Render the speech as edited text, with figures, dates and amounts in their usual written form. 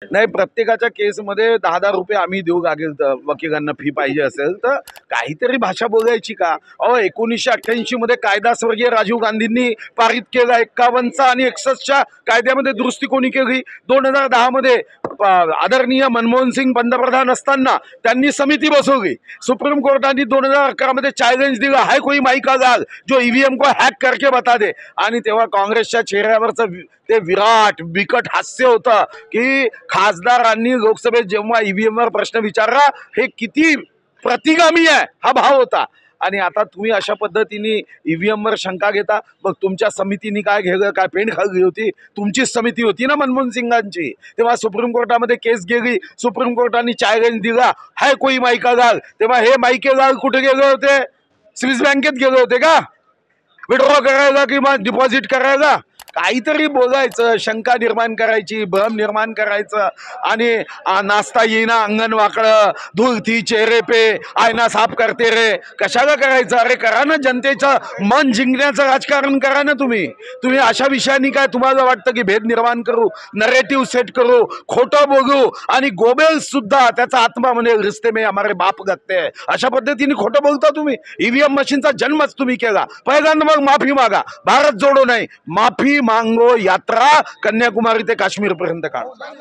नाही, प्रत्येकाच्या केसमध्ये 10,000 रुपये आम्ही देऊ लागेल. तर वकिलांना फी पाहिजे असेल तर काहीतरी भाषा बोलायची का? 1988 मध्ये कायदा स्वर्गीय राजीव गांधींनी पारित केला. 51चा आणि 61च्या कायद्यामध्ये दुरुस्ती कोणी केली? 2010 मध्ये आदरणीय मनमोहन सिंग पंतप्रधान असताना त्यांनी समिती बसवली. सुप्रीम कोर्टाने 2011 मध्ये चॅलेंज दिलं, हाय कोई माई का गाल जो ईव्हीएम को हॅक करके बता दे. आणि तेव्हा काँग्रेसच्या चेहऱ्यावरचं ते विराट बिकट हास्य होतं की खासदारांनी लोकसभेत जेव्हा ईव्हीएम वर प्रश्न विचारला, हे किती प्रतिगामी आहे हा भाव होता. आणि आता तुम्ही अशा पद्धतीने ईव्हीएम वर शंका घेता. मग तुमच्या समितीने काय घेतलं? काय पेंड खाल्ली होती? तुमचीच समिती होती ना मनमोहन सिंगांची. तेव्हा सुप्रीम कोर्टामध्ये केस गेली, सुप्रीम कोर्टाने चॅलेंज दिला, हाय कोई माईका गाल. तेव्हा हे माईके गाल कुठे गेले होते? स्विस बँकेत गेले होते का विड्रॉ करायला किंवा डिपॉझिट करायला? काहीतरी बोलायचं, शंका निर्माण करायची, भ्रम निर्माण करायचं. आणि नाचता येईना अंगण वाकडं, धुळती चेहरे पे आयना साफ करते रे. कशाला करायचं? अरे करा ना, जनतेचं मन जिंकण्याचं राजकारण करा ना. तुम्ही अशा विषयांनी काय तुम्हाला वाटतं की भेद निर्माण करू, नरेटिव्ह सेट करू, खोटं बोलू? आणि गोबेल सुद्धा त्याचा आत्मा म्हणे रिश्ते में हमारे बाप गत्ते है, अशा पद्धतीने खोटं बोलता तुम्ही. ईव्हीएम मशीनचा जन्मच तुम्ही केला. पहिल्यांदा मग माफी मागा. भारत जोडो नाही, माफी मांगो यात्रा कन्याकुमारी ते काश्मीर पर्यंत काढा.